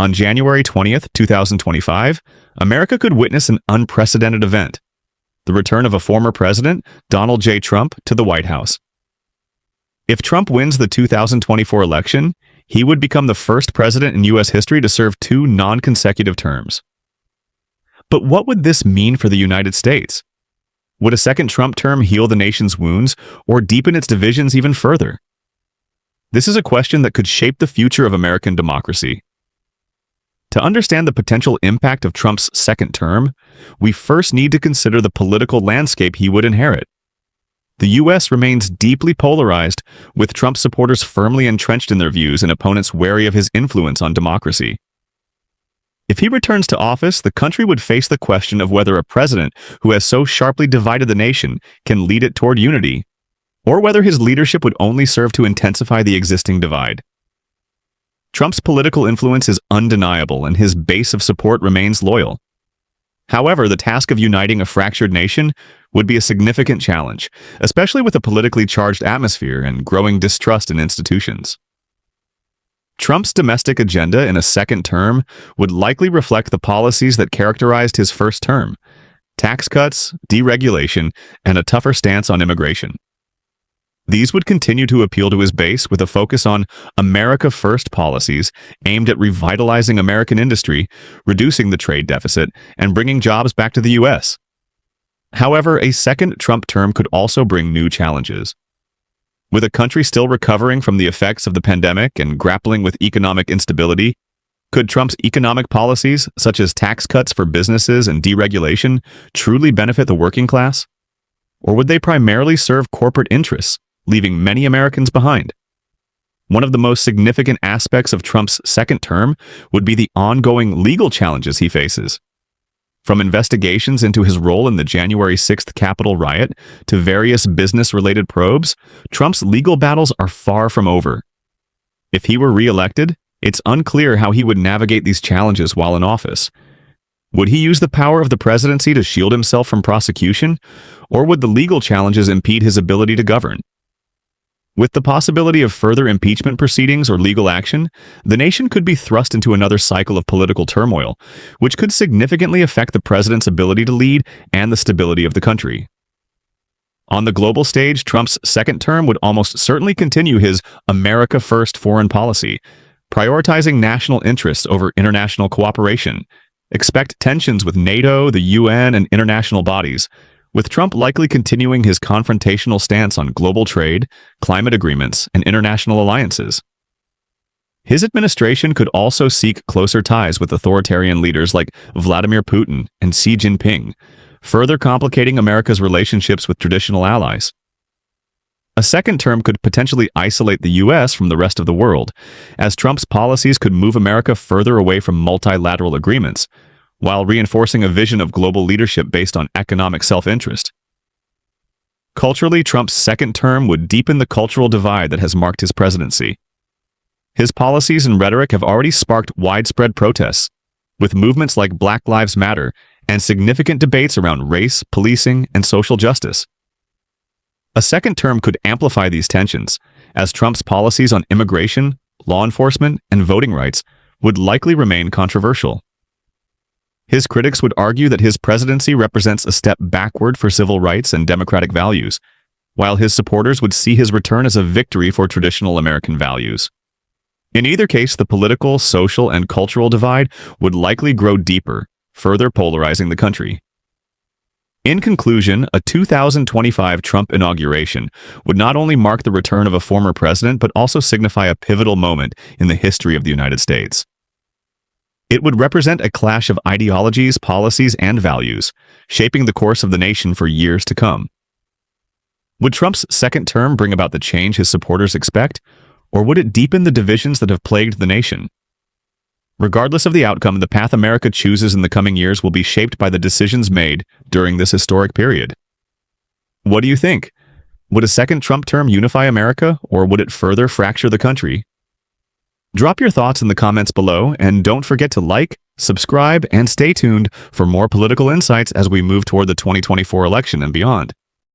On January 20th, 2025, America could witness an unprecedented event: the return of a former president, Donald J. Trump, to the White House. If Trump wins the 2024 election, he would become the first president in U.S. history to serve 2 non-consecutive terms. But what would this mean for the United States? Would a second Trump term heal the nation's wounds or deepen its divisions even further? This is a question that could shape the future of American democracy. To understand the potential impact of Trump's second term, we first need to consider the political landscape he would inherit. The U.S. remains deeply polarized, with Trump supporters firmly entrenched in their views and opponents wary of his influence on democracy. If he returns to office, the country would face the question of whether a president who has so sharply divided the nation can lead it toward unity, or whether his leadership would only serve to intensify the existing divide. Trump's political influence is undeniable, and his base of support remains loyal. However, the task of uniting a fractured nation would be a significant challenge, especially with a politically charged atmosphere and growing distrust in institutions. Trump's domestic agenda in a second term would likely reflect the policies that characterized his first term: tax cuts, deregulation, and a tougher stance on immigration. These would continue to appeal to his base with a focus on America First policies aimed at revitalizing American industry, reducing the trade deficit, and bringing jobs back to the U.S. However, a second Trump term could also bring new challenges. With a country still recovering from the effects of the pandemic and grappling with economic instability, could Trump's economic policies, such as tax cuts for businesses and deregulation, truly benefit the working class? Or would they primarily serve corporate interests, leaving many Americans behind? One of the most significant aspects of Trump's second term would be the ongoing legal challenges he faces. From investigations into his role in the January 6th Capitol riot to various business-related probes, Trump's legal battles are far from over. If he were re-elected, it's unclear how he would navigate these challenges while in office. Would he use the power of the presidency to shield himself from prosecution, or would the legal challenges impede his ability to govern? With the possibility of further impeachment proceedings or legal action, the nation could be thrust into another cycle of political turmoil, which could significantly affect the president's ability to lead and the stability of the country. On the global stage, Trump's second term would almost certainly continue his America First foreign policy, prioritizing national interests over international cooperation. Expect tensions with NATO, the UN, and international bodies, with Trump likely continuing his confrontational stance on global trade, climate agreements, and international alliances. His administration could also seek closer ties with authoritarian leaders like Vladimir Putin and Xi Jinping, further complicating America's relationships with traditional allies. A second term could potentially isolate the U.S. from the rest of the world, as Trump's policies could move America further away from multilateral agreements, while reinforcing a vision of global leadership based on economic self-interest. Culturally, Trump's second term would deepen the cultural divide that has marked his presidency. His policies and rhetoric have already sparked widespread protests, with movements like Black Lives Matter and significant debates around race, policing, and social justice. A second term could amplify these tensions, as Trump's policies on immigration, law enforcement, and voting rights would likely remain controversial. His critics would argue that his presidency represents a step backward for civil rights and democratic values, while his supporters would see his return as a victory for traditional American values. In either case, the political, social, and cultural divide would likely grow deeper, further polarizing the country. In conclusion, a 2025 Trump inauguration would not only mark the return of a former president, but also signify a pivotal moment in the history of the United States. It would represent a clash of ideologies, policies, and values, shaping the course of the nation for years to come. Would Trump's second term bring about the change his supporters expect, or would it deepen the divisions that have plagued the nation? Regardless of the outcome, the path America chooses in the coming years will be shaped by the decisions made during this historic period. What do you think? Would a second Trump term unify America, or would it further fracture the country? Drop your thoughts in the comments below, and don't forget to like, subscribe, and stay tuned for more political insights as we move toward the 2024 election and beyond.